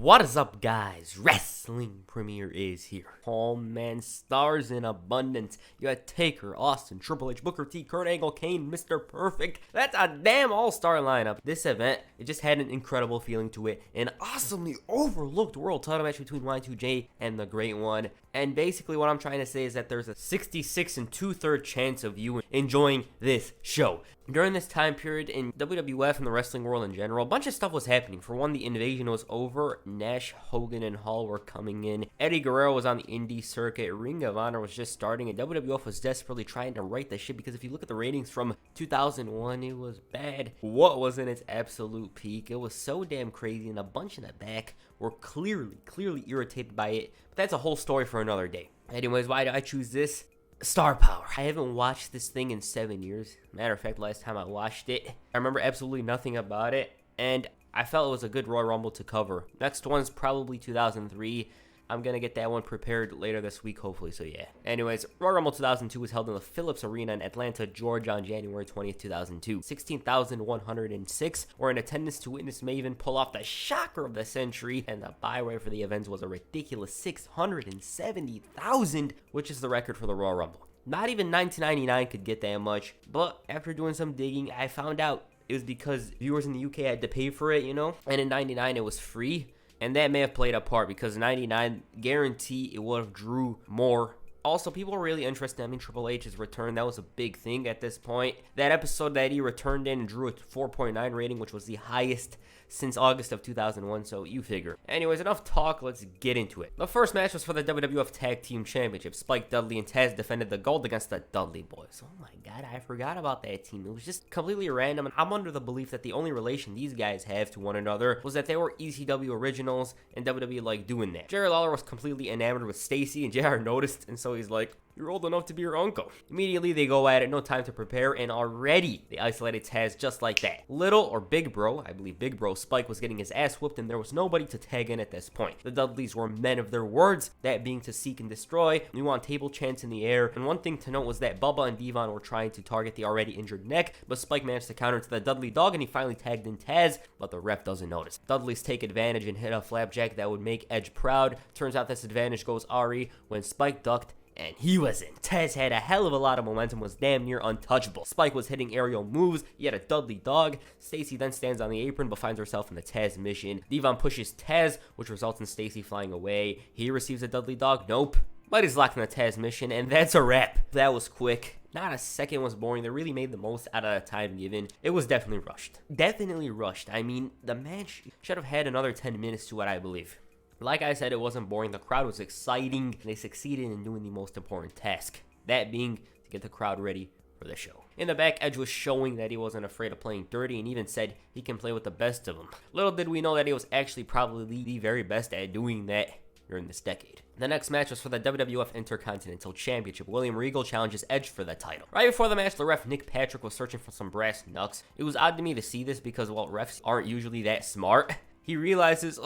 What is up, guys? Wrestling Premier is here. Oh man, stars in abundance. You had Taker, Austin, Triple H, Booker T, Kurt Angle, Kane, Mr. Perfect. That's a damn all-star lineup. This event, it just had an incredible feeling to it. An awesomely overlooked world title match between Y2J and the Great One. And basically what I'm trying to say is that there's a 66 2/3 chance of you enjoying this show. During this time period in WWF and the wrestling world in general, a bunch of stuff was happening. For one, the invasion was over. Nash, Hogan, and Hall were coming in. Eddie Guerrero was on the indie circuit. Ring of Honor was just starting, and WWF was desperately trying to right the ship because if you look at the ratings from 2001, it was bad. What was in its absolute peak? It was so damn crazy, and a bunch in the back were clearly irritated by it. But that's a whole story for another day. Anyways, why did I choose this? Star power. I haven't watched this thing in 7 years. Matter of fact, last time I watched it, I remember absolutely nothing about it, and I felt it was a good Royal Rumble to cover. Next one's probably 2003. I'm going to get that one prepared later this week, hopefully, so yeah. Anyways, Royal Rumble 2002 was held in the Phillips Arena in Atlanta, Georgia on January 20th, 2002. 16,106 were in attendance to witness Maven pull off the shocker of the century, and the buy rate for the events was a ridiculous 670,000, which is the record for the Royal Rumble. Not even 1999 could get that much, but after doing some digging, I found out it was because viewers in the UK had to pay for it, and in 99 it was free. And that may have played a part because 99, guarantee it would have drew more. Also, people were really interested. Triple H's return, that was a big thing at this point. That episode that he returned in drew a 4.9 rating, which was the highest since August of 2001, so you figure. Anyways, enough talk, let's get into it. The first match was for the WWF Tag Team Championship. Spike Dudley and Taz defended the gold against the Dudley Boys. Oh my god, I forgot about that team. It was just completely random, and I'm under the belief that the only relation these guys have to one another was that they were ECW originals, and WWE liked doing that. Jerry Lawler was completely enamored with Stacy, and JR noticed, and so he's like, "You're old enough to be your uncle." Immediately they go at it, no time to prepare, and already they isolated Taz just like that. Little or Big Bro, I believe Big Bro Spike was getting his ass whooped, and there was nobody to tag in at this point. The Dudleys were men of their words, that being to seek and destroy. We want table chants in the air, and one thing to note was that Bubba and Devon were trying to target the already injured neck, but Spike managed to counter to the Dudley Dog, and he finally tagged in Taz, but the ref doesn't notice. Dudleys take advantage and hit a flapjack that would make Edge proud. Turns out this advantage goes Ari when Spike ducked, and he was in. Taz had a hell of a lot of momentum, was damn near untouchable. Spike was hitting aerial moves, he had a Dudley Dog. Stacy then stands on the apron but finds herself in the Taz mission. Devon pushes Taz, which results in Stacy flying away. He receives a Dudley Dog, nope. But he's locked in the Taz mission, and that's a wrap. That was quick. Not a second was boring. They really made the most out of the time given. It was definitely rushed. The match should have had another 10 minutes to it, I believe. Like I said, it wasn't boring. The crowd was exciting, and they succeeded in doing the most important task. That being to get the crowd ready for the show. In the back, Edge was showing that he wasn't afraid of playing dirty and even said he can play with the best of them. Little did we know that he was actually probably the very best at doing that during this decade. The next match was for the WWF Intercontinental Championship. William Regal challenges Edge for the title. Right before the match, the ref Nick Patrick was searching for some brass knucks. It was odd to me to see this because, well, refs aren't usually that smart. He realizes,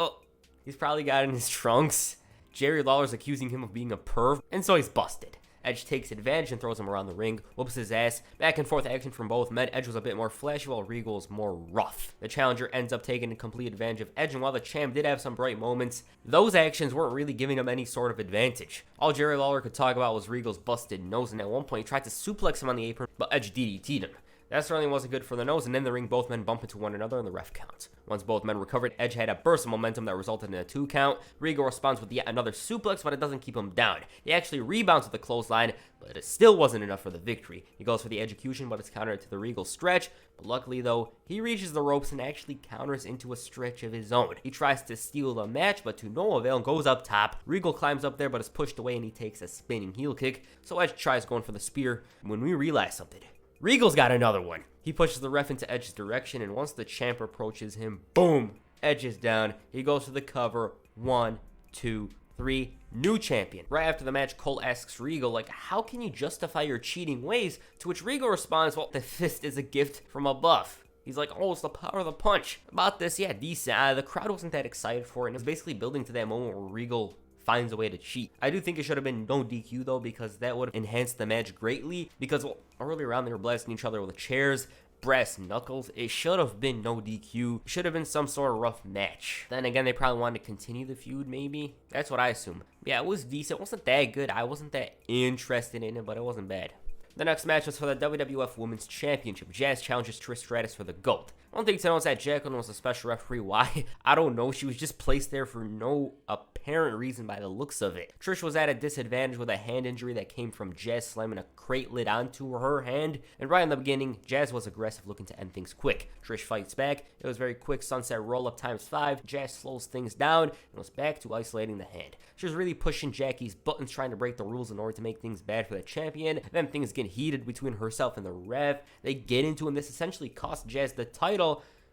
he's probably got it in his trunks. Jerry Lawler's accusing him of being a perv, and so he's busted. Edge takes advantage and throws him around the ring, whoops his ass. Back and forth action from both men. Edge was a bit more flashy while Regal was more rough. The challenger ends up taking complete advantage of Edge, and while the champ did have some bright moments, those actions weren't really giving him any sort of advantage. All Jerry Lawler could talk about was Regal's busted nose, and at one point he tried to suplex him on the apron, but Edge DDT'd him. That certainly wasn't good for the nose, and in the ring, both men bump into one another, and the ref counts. Once both men recovered, Edge had a burst of momentum that resulted in a 2 count. Regal responds with yet another suplex, but it doesn't keep him down. He actually rebounds with the clothesline, but it still wasn't enough for the victory. He goes for the execution, but it's countered to the Regal stretch. But luckily, though, he reaches the ropes and actually counters into a stretch of his own. He tries to steal the match, but to no avail, and goes up top. Regal climbs up there, but is pushed away, and he takes a spinning heel kick. So Edge tries going for the spear, when we realize something. Regal's got another one. He pushes the ref into Edge's direction, and once the champ approaches him, boom, Edge is down. He goes for the cover. 1, 2, 3, new champion. Right after the match, Cole asks Regal, how can you justify your cheating ways? To which Regal responds, well, the fist is a gift from above. He's like, it's the power of the punch. About this, yeah, decent. The crowd wasn't that excited for it, and it was basically building to that moment where Regal finds a way to cheat. I do think it should have been no DQ though, because that would have enhanced the match greatly, because earlier on they were blasting each other with chairs, brass knuckles. It should have been no DQ. It should have been some sort of rough match. Then again, they probably wanted to continue the feud, maybe. That's what I assume. Yeah, it was decent. It wasn't that good. I wasn't that interested in it, but it wasn't bad. The next match was for the WWF Women's Championship. Jazz challenges Trish Stratus for the GOAT. One thing to know is that Jacqueline was a special referee. Why? I don't know. She was just placed there for no apparent reason by the looks of it. Trish was at a disadvantage with a hand injury that came from Jazz slamming a crate lid onto her hand. And right in the beginning, Jazz was aggressive, looking to end things quick. Trish fights back. It was very quick sunset roll-up ×5. Jazz slows things down and was back to isolating the hand. She was really pushing Jackie's buttons, trying to break the rules in order to make things bad for the champion. Then things get heated between herself and the ref. They get into it, and this essentially cost Jazz the title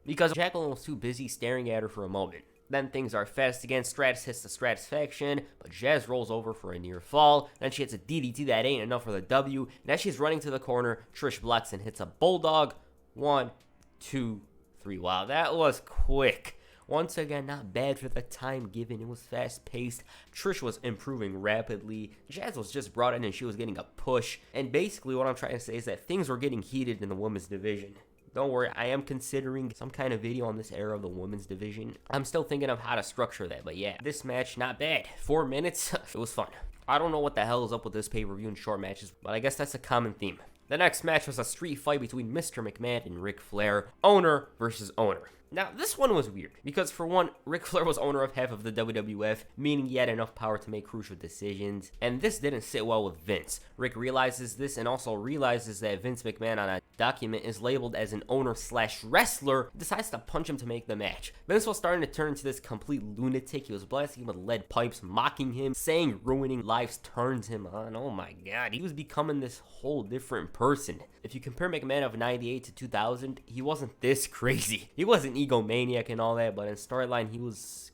because Jacqueline was too busy staring at her for a moment. Then things are fast again. Stratus hits the Stratisfaction, but Jazz rolls over for a near fall. Then she hits a DDT that ain't enough for the W. And as she's running to the corner, Trish blocks and hits a Bulldog. 1, 2, 3. Wow, that was quick. Once again, not bad for the time given. It was fast-paced. Trish was improving rapidly. Jazz was just brought in and she was getting a push. And basically what I'm trying to say is that things were getting heated in the women's division. Don't worry, I am considering some kind of video on this era of the women's division. I'm still thinking of how to structure that, but yeah, this match, not bad. 4 minutes, it was fun. I don't know what the hell is up with this pay-per-view and short matches, but I guess that's a common theme. The next match was a street fight between Mr. McMahon and Ric Flair, owner versus owner. Now, this one was weird, because for one, Ric Flair was owner of half of the WWF, meaning he had enough power to make crucial decisions, and this didn't sit well with Vince. Rick realizes this and also realizes that Vince McMahon on a document is labeled as an owner/wrestler, decides to punch him to make the match. Vince was starting to turn into this complete lunatic. He was blasting him with lead pipes, mocking him, saying ruining lives turns him on. Oh my god, he was becoming this whole different person. If you compare McMahon of 98 to 2000, he wasn't this crazy. He wasn't egomaniac and all that, but in storyline, he was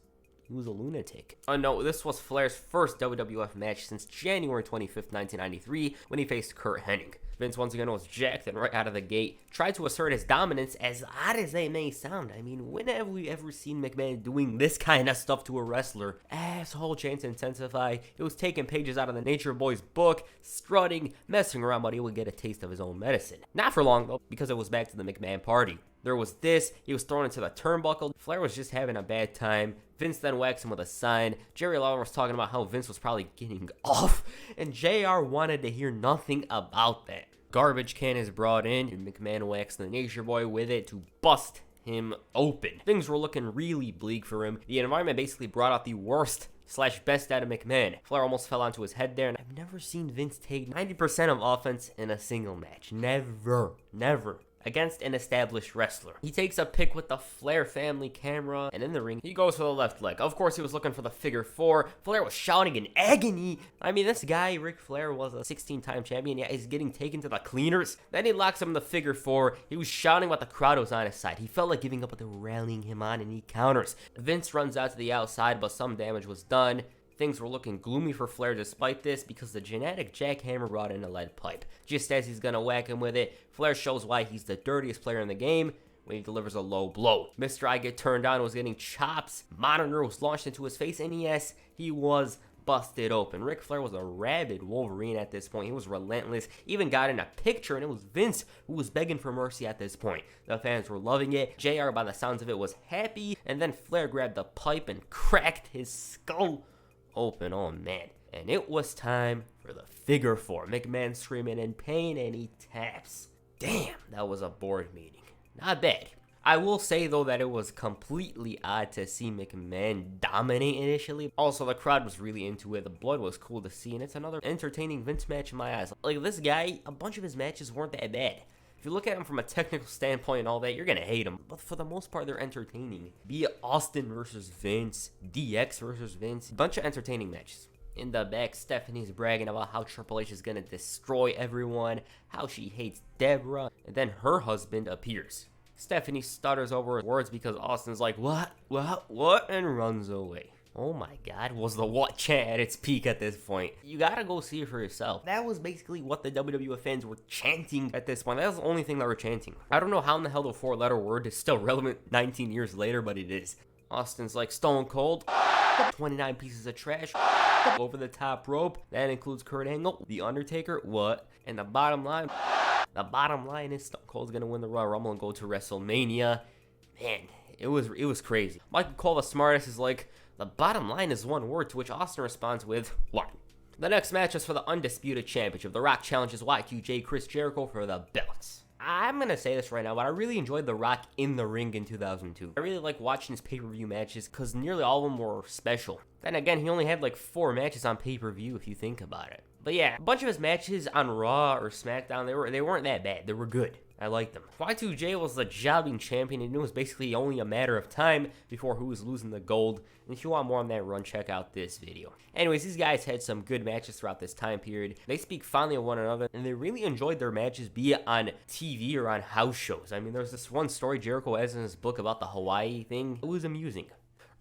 a lunatic. Oh no, this was Flair's first WWF match since January 25th, 1993, when he faced Curt Hennig. Vince once again was jacked and right out of the gate tried to assert his dominance, as odd as they may sound. I mean, when have we ever seen McMahon doing this kind of stuff to a wrestler? Asshole chants intensify. It was taking pages out of the Nature Boy's book, strutting, messing around, but he would get a taste of his own medicine. Not for long though, because it was back to the McMahon party. There was this, he was thrown into the turnbuckle. Flair was just having a bad time. Vince then whacks him with a sign. Jerry Lawler was talking about how Vince was probably getting off, and JR wanted to hear nothing about that. Garbage can is brought in, and McMahon whacks the Nature Boy with it to bust him open. Things were looking really bleak for him. The environment basically brought out the worst/best out of McMahon. Flair almost fell onto his head there, and I've never seen Vince take 90% of offense in a single match. Never. Against an established wrestler. He takes a pic with the Flair family camera, and in the ring, he goes for the left leg. Of course, he was looking for the figure 4. Flair was shouting in agony. I mean, this guy, Ric Flair, was a 16-time champion. Yeah, he's getting taken to the cleaners. Then he locks him in the figure 4. He was shouting, but the crowd was on his side. He felt like giving up, but they were rallying him on, and he counters. Vince runs out to the outside, but some damage was done. Things were looking gloomy for Flair despite this, because the genetic jackhammer brought in a lead pipe. Just as he's gonna whack him with it, Flair shows why he's the dirtiest player in the game when he delivers a low blow. Mr. I Get Turned On was getting chops. Monitor was launched into his face, and yes, he was busted open. Ric Flair was a rabid Wolverine at this point. He was relentless. Even got in a picture, and it was Vince who was begging for mercy at this point. The fans were loving it. JR, by the sounds of it, was happy, and then Flair grabbed the pipe and cracked his skull open. Oh man. And it was time for the figure 4. McMahon screaming in pain, and he taps. Damn, that was a board meeting. Not bad. I will say though that it was completely odd to see McMahon dominate initially. Also, the crowd was really into it. The blood was cool to see, and it's another entertaining Vince match in my eyes. Like, this guy, a bunch of his matches weren't that bad. If you look at him from a technical standpoint and all that, you're going to hate him. But for the most part, they're entertaining. Be it Austin versus Vince, DX versus Vince. A bunch of entertaining matches. In the back, Stephanie's bragging about how Triple H is going to destroy everyone, how she hates Deborah, and then her husband appears. Stephanie stutters over her words because Austin's like, what, and runs away. Oh my god, was the what chant at its peak at this point. You gotta go see it for yourself. That was basically what the WWF fans were chanting at this point. That was the only thing they were chanting. I don't know how in the hell the 4-letter word is still relevant 19 years later, but it is. Austin's like, Stone Cold, 29 pieces of trash, over the top rope. That includes Kurt Angle, The Undertaker, what? And the bottom line, The bottom line is Stone Cold's gonna win the Royal Rumble and go to WrestleMania. Man, it was crazy. Michael Cole, the smartest, is like, the bottom line is one word, to which Austin responds with, what? The next match is for the Undisputed Championship. The Rock challenges Y2J Chris Jericho for the belts. I'm going to say this right now, but I really enjoyed The Rock in the ring in 2002. I really like watching his pay-per-view matches because nearly all of them were special. Then again, he only had like 4 matches on pay-per-view if you think about it. But yeah, a bunch of his matches on Raw or SmackDown, they weren't that bad. They were good. I liked them. Y2J was the jobbing champion, and it was basically only a matter of time before who was losing the gold. And if you want more on that run, check out this video. Anyways, these guys had some good matches throughout this time period. They speak fondly of one another, and they really enjoyed their matches, be it on TV or on house shows. I mean, there's this one story Jericho has in his book about the Hawaii thing. It was amusing.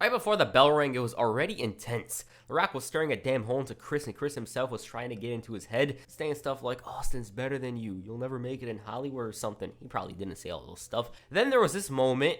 Right before the bell rang, it was already intense. The Rock was staring a damn hole into Chris, and Chris himself was trying to get into his head, saying stuff like, Austin's better than you, you'll never make it in Hollywood or something. He probably didn't say all those stuff. Then there was this moment,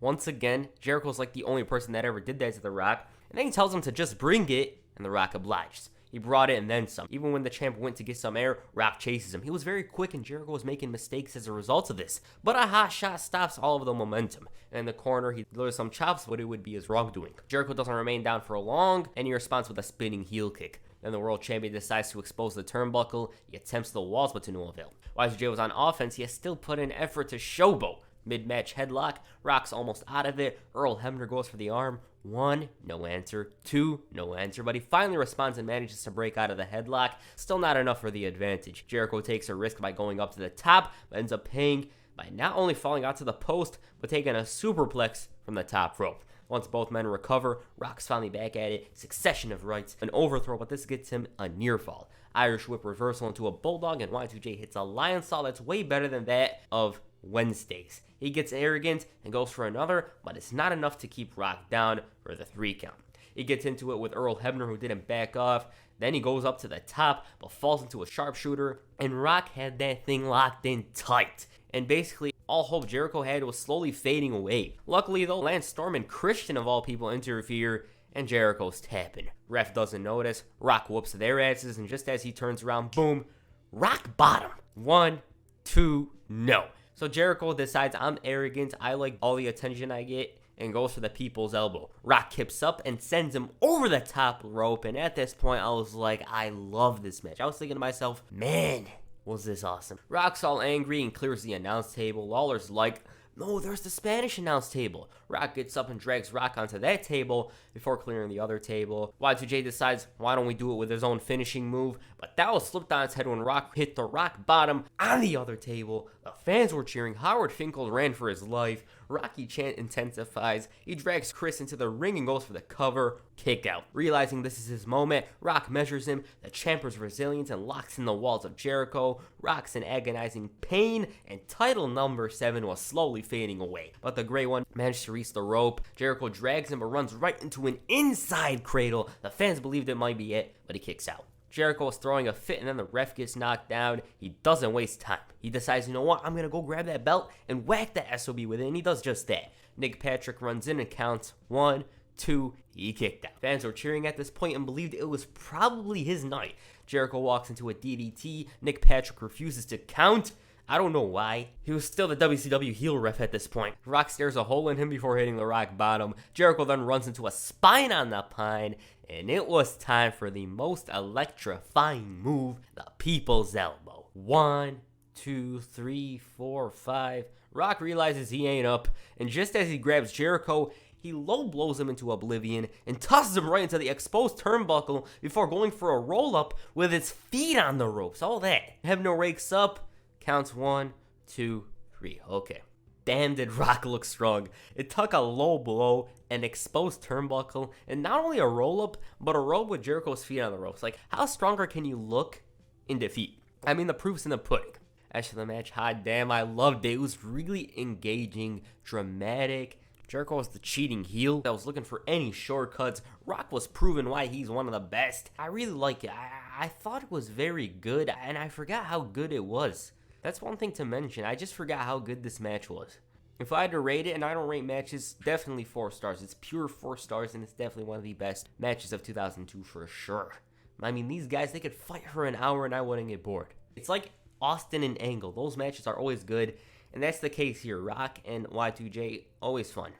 once again, Jericho's like the only person that ever did that to The Rock, and then he tells him to just bring it, and The Rock obliged. He brought it and then some. Even when the champ went to get some air, Rock chases him. He was very quick, and Jericho was making mistakes as a result of this. But a hot shot stops all of the momentum. And in the corner, he delivers some chops, but it would be his wrongdoing. Jericho doesn't remain down for long, and he responds with a spinning heel kick. Then the world champion decides to expose the turnbuckle. He attempts the walls, but to no avail. Y2J was on offense. He has still put in effort to showboat. Mid-match headlock, Rock's almost out of it. Earl Hebner goes for the arm. 1, no answer. 2, no answer. But he finally responds and manages to break out of the headlock. Still not enough for the advantage. Jericho takes a risk by going up to the top, but ends up paying by not only falling out to the post, but taking a superplex from the top rope. Once both men recover, Rock's finally back at it. Succession of rights. An overthrow, but this gets him a near fall. Irish whip reversal into a bulldog, and Y2J hits a lion saw that's way better than that of Wednesdays. He gets arrogant and goes for another, but it's not enough to keep Rock down for the 3 count. He gets into it with Earl Hebner, who didn't back off. Then he goes up to the top, but falls into a sharpshooter, and Rock had that thing locked in tight. And basically, all hope Jericho had was slowly fading away. Luckily, though, Lance Storm and Christian, of all people, interfere, and Jericho's tapping. Ref doesn't notice. Rock whoops their asses, and just as he turns around, boom, Rock bottom. 1, 2, no. So Jericho decides, I'm arrogant, I like all the attention I get, and goes for the people's elbow. Rock kips up and sends him over the top rope, and at this point, I was like, I love this match. I was thinking to myself, man, was this awesome. Rock's all angry and clears the announce table. Lawler's like, no, there's the Spanish announce table. Rock gets up and drags Rock onto that table before clearing the other table. Y2J decides, why don't we do it with his own finishing move? But that was flipped on its head when Rock hit the Rock bottom on the other table. The fans were cheering. Howard Finkel ran for his life. Rocky chant intensifies. He drags Chris into the ring and goes for the cover. Kick out. Realizing this is his moment, Rock measures him. The champ is resilient and locks in the walls of Jericho. Rock's in agonizing pain, and title number 7 was slowly fading away. But the gray one managed to reach the rope. Jericho drags him but runs right into an inside cradle. The fans believed it might be it, but he kicks out. Jericho is throwing a fit, and then the ref gets knocked down. He doesn't waste time. He decides, you know what, I'm going to go grab that belt and whack the SOB with it, and he does just that. Nick Patrick runs in and counts 1, 2, he kicked out. Fans were cheering at this point and believed it was probably his night. Jericho walks into a DDT. Nick Patrick refuses to count. I don't know why. He was still the WCW heel ref at this point. Rock stares a hole in him before hitting the Rock bottom. Jericho then runs into a spine on the pine, and it was time for the most electrifying move, the People's Elbow. 1, 2, 3, 4, 5. Rock realizes he ain't up, and just as he grabs Jericho, he low blows him into oblivion and tosses him right into the exposed turnbuckle before going for a roll-up with his feet on the ropes. All that. Hebner rakes up, counts 1, 2, 3. Okay. Damn, did Rock look strong. It took a low blow, an exposed turnbuckle, and not only a roll-up, but a roll with Jericho's feet on the ropes. Like, how stronger can you look in defeat? I mean, the proof's in the pudding. As for the match, hot damn, I loved it. It was really engaging, dramatic. Jericho was the cheating heel that was looking for any shortcuts. Rock was proving why he's one of the best. I really like it. I thought it was very good, and I forgot how good it was. That's one thing to mention. I just forgot how good this match was. If I had to rate it, and I don't rate matches, definitely 4 stars. It's pure 4 stars, and it's definitely one of the best matches of 2002 for sure. I mean, these guys, they could fight for an hour, and I wouldn't get bored. It's like Austin and Angle. Those matches are always good, and that's the case here. Rock and Y2J, always fun.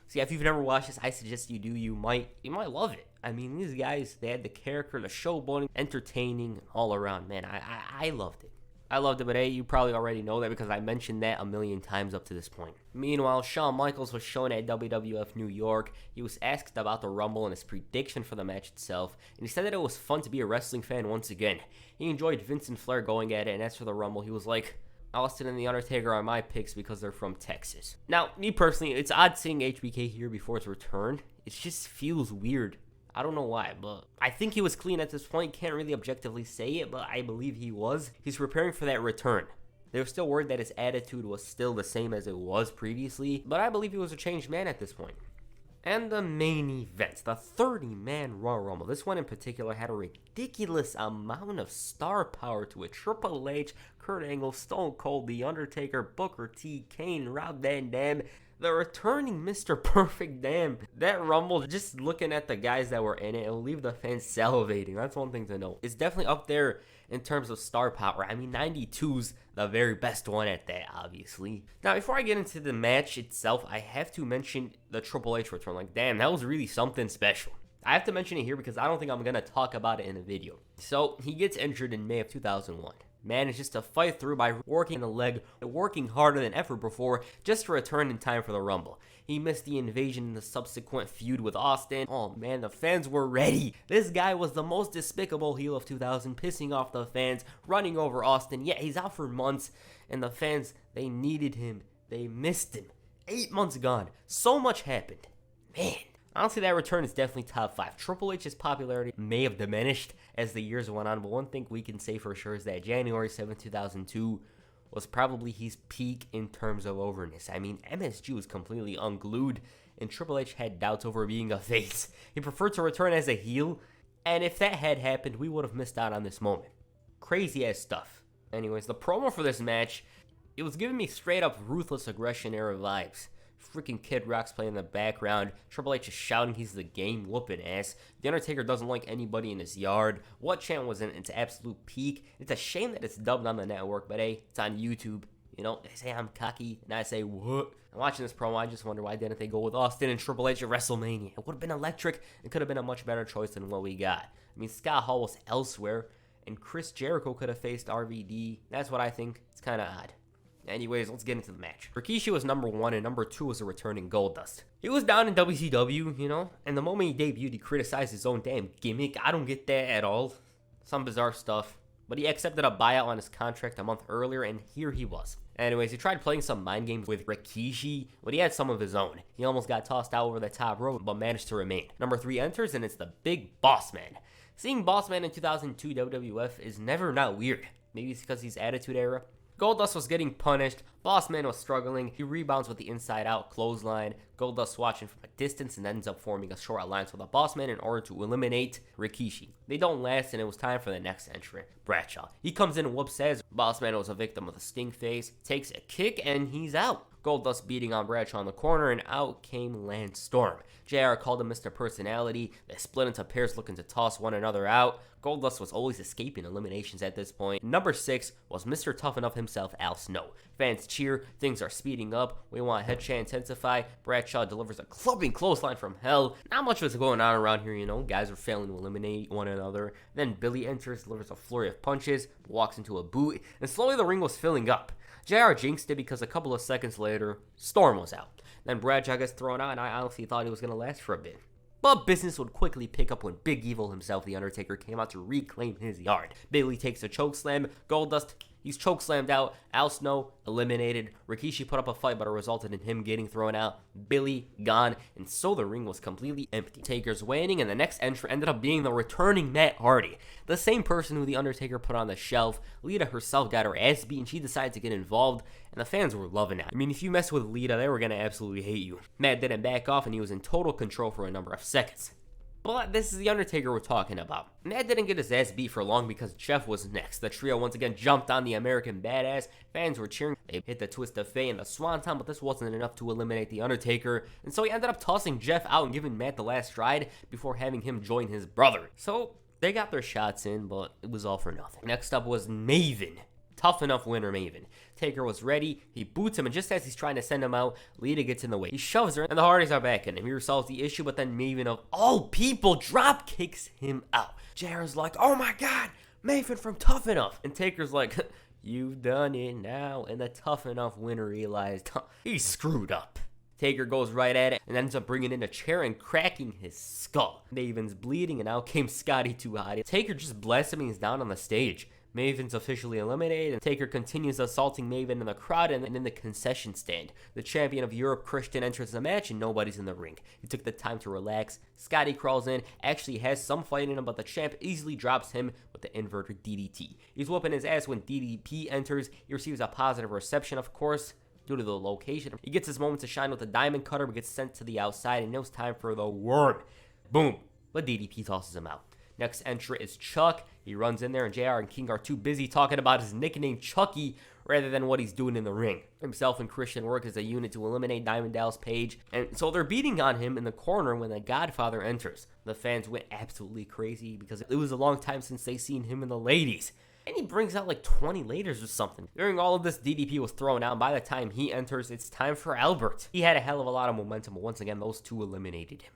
So yeah, if you've never watched this, I suggest you do. You might love it. I mean, these guys, they had the character, the showboating, entertaining, all around. Man, I loved it. I loved it, but hey, you probably already know that because I mentioned that a million times up to this point. Meanwhile, Shawn Michaels was shown at WWF New York. He was asked about the Rumble and his prediction for the match itself, and he said that it was fun to be a wrestling fan once again. He enjoyed Vince and Flair going at it, and as for the Rumble, he was like, Austin and The Undertaker are my picks because they're from Texas. Now, me personally, it's odd seeing HBK here before his return. It just feels weird. I don't know why, but I think he was clean at this point. Can't really objectively say it, but I believe he was. He's preparing for that return. They were still worried that his attitude was still the same as it was previously, but I believe he was a changed man at this point. And the main event, the 30-man Royal Rumble. This one in particular had a ridiculous amount of star power to it. Triple H, Kurt Angle, Stone Cold, The Undertaker, Booker T, Kane, Rob Van Dam, the returning Mr. Perfect. Damn, that Rumble, just looking at the guys that were in it, it'll leave the fans salivating. That's one thing to know. It's definitely up there in terms of star power. I mean, 92's the very best one at that, obviously. Now, before I get into the match itself, I have to mention the Triple H return. Like, damn, that was really something special. I have to mention it here because I don't think I'm going to talk about it in a video. So, he gets injured in May of 2001. Manages to fight through by working the leg, working harder than ever before, just to return in time for the Rumble. He missed the Invasion and the subsequent feud with Austin. Oh man, the fans were ready. This guy was the most despicable heel of 2000, pissing off the fans, running over Austin. Yeah, he's out for months, and the fans, they needed him. They missed him. 8 months gone. So much happened. Man. Honestly, that return is definitely top 5. Triple H's popularity may have diminished as the years went on, but one thing we can say for sure is that January 7, 2002 was probably his peak in terms of overness. I mean, MSG was completely unglued, and Triple H had doubts over being a face. He preferred to return as a heel, and if that had happened, we would have missed out on this moment. Crazy ass stuff. Anyways, the promo for this match, it was giving me straight up Ruthless Aggression era vibes. Freaking Kid Rock's playing in the background. Triple H is shouting he's the game whooping ass. The Undertaker doesn't like anybody in his yard. What channel was in its absolute peak? It's a shame that it's dubbed on the network, but hey, it's on YouTube. You know, they say I'm cocky, and I say, what? I'm watching this promo, I just wonder why didn't they go with Austin and Triple H at WrestleMania? It would have been electric. It could have been a much better choice than what we got. I mean, Scott Hall was elsewhere, and Chris Jericho could have faced RVD. That's what I think. It's kind of odd. Anyways, let's get into the match. Rikishi was number 1, and number 2 was a returning Goldust. He was down in WCW, you know, and the moment he debuted, he criticized his own damn gimmick. I don't get that at all. Some bizarre stuff. But he accepted a buyout on his contract a month earlier, and here he was. Anyways, he tried playing some mind games with Rikishi, but he had some of his own. He almost got tossed out over the top rope, but managed to remain. Number 3 enters, and it's the Big Boss Man. Seeing Boss Man in 2002 WWF is never not weird. Maybe it's because he's Attitude Era. Goldust was getting punished. Boss Man was struggling. He rebounds with the inside-out clothesline. Goldust watching from a distance and ends up forming a short alliance with the Boss Man in order to eliminate Rikishi. They don't last, and it was time for the next entrant, Bradshaw. He comes in and whoops ass. Boss Man was a victim of a stink face, takes a kick, and he's out. Goldust beating on Bradshaw in the corner, and out came Lance Storm. JR called him Mr. Personality. They split into pairs looking to toss one another out. Goldust was always escaping eliminations at this point. Number 6 was Mr. Tough Enough himself, Al Snow. Fans cheer, things are speeding up, we want head chant intensify. Bradshaw delivers a clubbing clothesline from hell. Not much was going on around here, you know, guys were failing to eliminate one another. Then Billy enters, delivers a flurry of punches, walks into a boot, and slowly the ring was filling up. JR jinxed it because a couple of seconds later, Storm was out. Then Bradshaw gets thrown out, and I honestly thought he was going to last for a bit. But business would quickly pick up when Big Evil himself, The Undertaker, came out to reclaim his yard. Billy takes a chokeslam. Goldust, he's chokeslammed out. Al Snow, eliminated. Rikishi put up a fight, but it resulted in him getting thrown out. Billy, gone. And so the ring was completely empty. Taker's waning, and the next entrant ended up being the returning Matt Hardy. The same person who The Undertaker put on the shelf. Lita herself got her ass beat, and she decided to get involved. And the fans were loving it. I mean, if you mess with Lita, they were going to absolutely hate you. Matt didn't back off, and he was in total control for a number of seconds. But this is The Undertaker we're talking about. Matt didn't get his ass beat for long because Jeff was next. The trio once again jumped on the American Badass. Fans were cheering. They hit the Twist of Fate and the Swanton, but this wasn't enough to eliminate The Undertaker. And so he ended up tossing Jeff out and giving Matt the last stride before having him join his brother. So they got their shots in, but it was all for nothing. Next up was Maven. Tough enough winner Maven. Taker was ready, he boots him, and just as he's trying to send him out, Lita gets in the way. He shoves her, and the Hardys are back in him. He resolves the issue, but then Maven of all people drop kicks him out. JR's like, oh my god, Maven from Tough Enough. And Taker's like, you've done it now. And the Tough Enough winner realized he's screwed up. Taker goes right at it and ends up bringing in a chair and cracking his skull. Maven's bleeding, and out came Scotty Too Hot. Taker just blasts him and he's down on the stage. Maven's officially eliminated, and Taker continues assaulting Maven in the crowd and in the concession stand. The champion of Europe, Christian, enters the match, and nobody's in the ring. He took the time to relax. Scotty crawls in, actually has some fight in him, but the champ easily drops him with the inverted DDT. He's whooping his ass when DDP enters. He receives a positive reception, of course, due to the location. He gets his moment to shine with the diamond cutter, but gets sent to the outside, and now it's time for the worm. Boom. But DDP tosses him out. Next entrant is Chuck. He runs in there, and JR and King are too busy talking about his nickname Chucky rather than what he's doing in the ring. Himself and Christian work as a unit to eliminate Diamond Dallas Page, and so they're beating on him in the corner when the Godfather enters. The fans went absolutely crazy because it was a long time since they seen him in the ladies. And he brings out like 20 ladies or something. During all of this, DDP was thrown out. By the time he enters, it's time for Albert. He had a hell of a lot of momentum, but once again, those two eliminated him.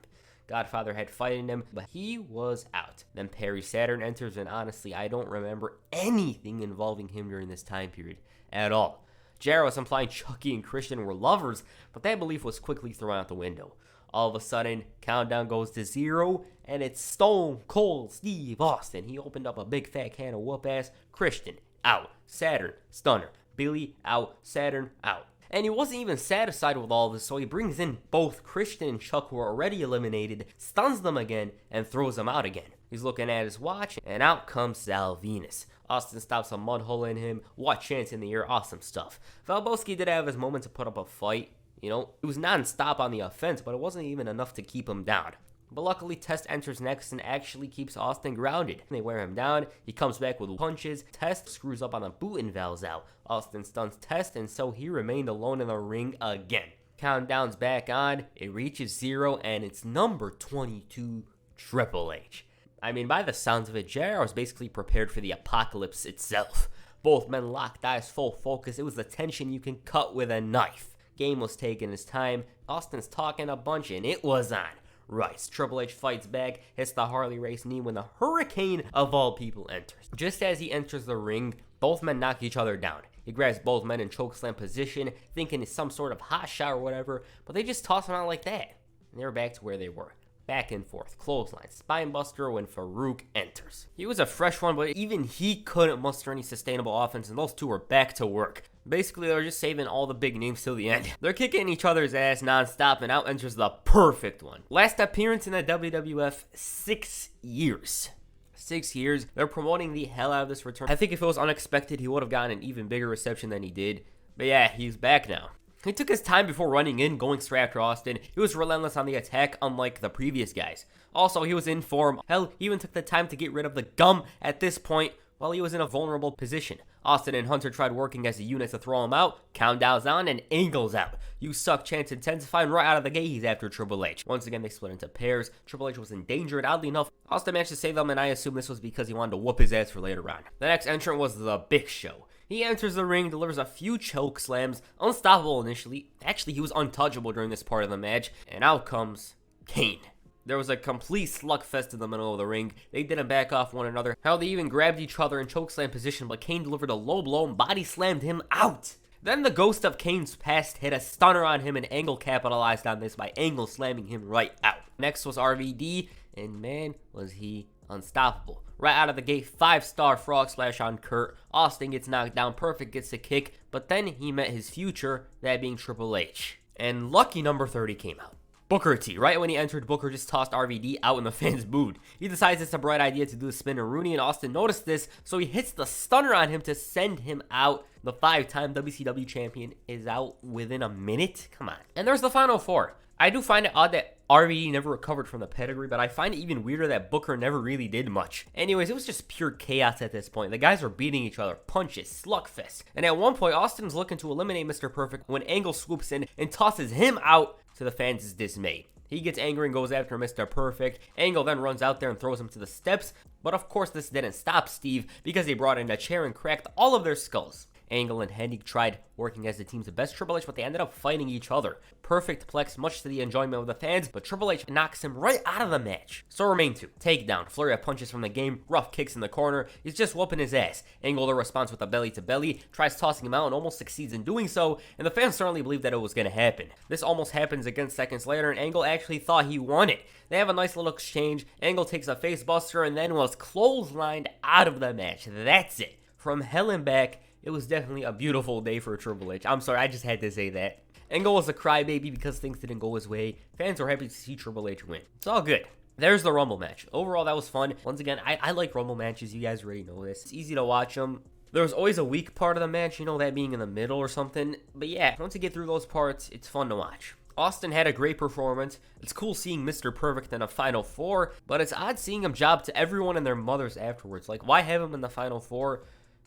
Godfather had fighting him, but he was out. Then Perry Saturn enters, and honestly, I don't remember anything involving him during this time period at all. JR was implying Chucky and Christian were lovers, but that belief was quickly thrown out the window. All of a sudden, countdown goes to 0, and it's Stone Cold Steve Austin. He opened up a big fat can of whoop-ass. Christian, out. Saturn, stunner. Billy, out. Saturn, out. And he wasn't even satisfied with all this, so he brings in both Christian and Chuck, who are already eliminated, stuns them again, and throws them out again. He's looking at his watch, and out comes Sal Venus. Austin stops a mud hole in him. What chance in the air? Awesome stuff. Valboski did have his moment to put up a fight. You know, it was non-stop on the offense, but it wasn't even enough to keep him down. But luckily, Test enters next and actually keeps Austin grounded. They wear him down. He comes back with punches. Test screws up on a boot and Val's out. Austin stuns Test, and so he remained alone in the ring again. Countdown's back on. It reaches 0, and it's number 22, Triple H. I mean, by the sounds of it, JR was basically prepared for the apocalypse itself. Both men locked eyes, full focus. It was the tension you can cut with a knife. Game was taking his time. Austin's talking a bunch, and it was on. Rice. Triple H fights back, hits the Harley Race knee when the Hurricane of all people enters. Just as he enters the ring, both men knock each other down. He grabs both men in chokeslam position, thinking it's some sort of hot shot or whatever, but they just toss him out like that. And they're back to where they were. Back and forth, clothesline, spinebuster when Farouk enters. He was a fresh one, but even he couldn't muster any sustainable offense, and those two were back to work. Basically, they were just saving all the big names till the end. They're kicking each other's ass non-stop, and out enters the perfect one. Last appearance in the WWF, 6 years. 6 years. They're promoting the hell out of this return. I think if it was unexpected, he would have gotten an even bigger reception than he did. But yeah, he's back now. He took his time before running in, going straight after Austin. He was relentless on the attack, unlike the previous guys. Also, he was in form. Hell, he even took the time to get rid of the gum at this point while he was in a vulnerable position. Austin and Hunter tried working as a unit to throw him out. Countdown's on and Angle's out. You suck chance intensifying right out of the gate. He's after Triple H. Once again, they split into pairs. Triple H was in danger, and oddly enough, Austin managed to save them, and I assume this was because he wanted to whoop his ass for later on. The next entrant was the Big Show. He enters the ring, delivers a few choke slams, unstoppable initially. Actually, he was untouchable during this part of the match, and out comes Kane. There was a complete slugfest in the middle of the ring. They didn't back off one another. Hell, they even grabbed each other in chokeslam position, but Kane delivered a low blow and body slammed him out. Then the ghost of Kane's past hit a stunner on him, and Angle capitalized on this by Angle slamming him right out. Next was RVD, and man, was he unstoppable. Right out of the gate, 5-star frog splash on Kurt. Austin gets knocked down, Perfect gets a kick, but then he met his future, that being Triple H. And lucky number 30 came out. Booker T. Right when he entered, Booker just tossed RVD out and the fans booed. He decides it's a bright idea to do the spin to Rooney, and Austin noticed this, so he hits the stunner on him to send him out. The 5-time WCW champion is out within a minute. Come on. And there's the final 4. I do find it odd that RVD never recovered from the pedigree, but I find it even weirder that Booker never really did much. Anyways, it was just pure chaos at this point. The guys were beating each other, punches, slugfest. And at one point, Austin's looking to eliminate Mr. Perfect when Angle swoops in and tosses him out to the fans' dismay. He gets angry and goes after Mr. Perfect. Angle then runs out there and throws him to the steps. But of course this didn't stop Steve because they brought in a chair and cracked all of their skulls. Angle and Hennig tried working as the teams of best Triple H, but they ended up fighting each other. Perfect plex, much to the enjoyment of the fans, but Triple H knocks him right out of the match. So remain 2. Takedown, flurry of punches from the game, rough kicks in the corner. He's just whooping his ass. Angle the response with a belly to belly, tries tossing him out and almost succeeds in doing so, and the fans certainly believed that it was going to happen. This almost happens again seconds later, and Angle actually thought he won it. They have a nice little exchange. Angle takes a face buster and then was clotheslined out of the match. That's it. From hell and back, it was definitely a beautiful day for Triple H. I'm sorry, I just had to say that. Angle was a crybaby because things didn't go his way. Fans were happy to see Triple H win. It's all good. There's the Rumble match. Overall, that was fun. Once again, I like Rumble matches. You guys already know this. It's easy to watch them. There was always a weak part of the match, you know, that being in the middle or something. But yeah, once you get through those parts, it's fun to watch. Austin had a great performance. It's cool seeing Mr. Perfect in a Final Four, but it's odd seeing him job to everyone and their mothers afterwards. Like, why have him in the Final Four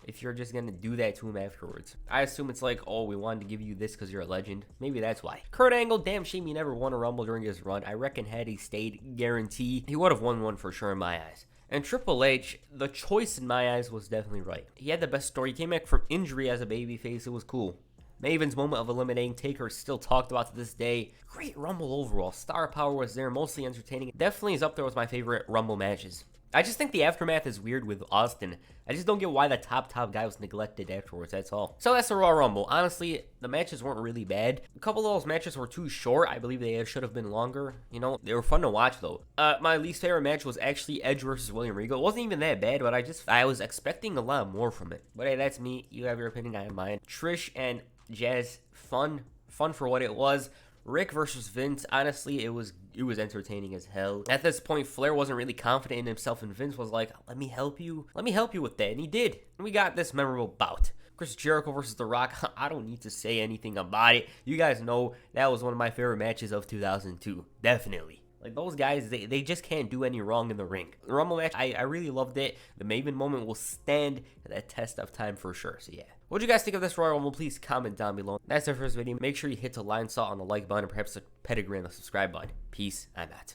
if you're just going to do that to him afterwards? I assume it's like, oh, we wanted to give you this because you're a legend. Maybe that's why. Kurt Angle, damn shame he never won a Rumble during his run. I reckon had he stayed, guarantee he would have won one for sure in my eyes. And Triple H, the choice in my eyes was definitely right. He had the best story. He came back from injury as a babyface. It was cool. Maven's moment of eliminating Taker is still talked about to this day. Great Rumble overall. Star power was there, mostly entertaining. Definitely is up there with my favorite Rumble matches. I just think the aftermath is weird with Austin. I just don't get why the top guy was neglected afterwards, that's all. So that's the Raw Rumble. Honestly, the matches weren't really bad. A couple of those matches were too short. I believe they should have been longer. You know, they were fun to watch, though. My least favorite match was actually Edge versus William Regal. It wasn't even that bad, but I was expecting a lot more from it. But hey, that's me. You have your opinion, I have mine. Trish and Jazz, fun for what it was. Rick versus Vince, honestly, it was entertaining as hell. At this point, Flair wasn't really confident in himself, and Vince was like, let me help you with that, and he did. And we got this memorable bout. Chris Jericho versus The Rock, I don't need to say anything about it. You guys know that was one of my favorite matches of 2002, definitely. Like, those guys, they just can't do any wrong in the ring. The Rumble match, I really loved it. The Maven moment will stand the test of time for sure, so yeah. What do you guys think of this Royal Rumble? Please comment down below. That's our first video. Make sure you hit the line saw on the like button and perhaps the pedigree and the subscribe button. Peace, I'm out.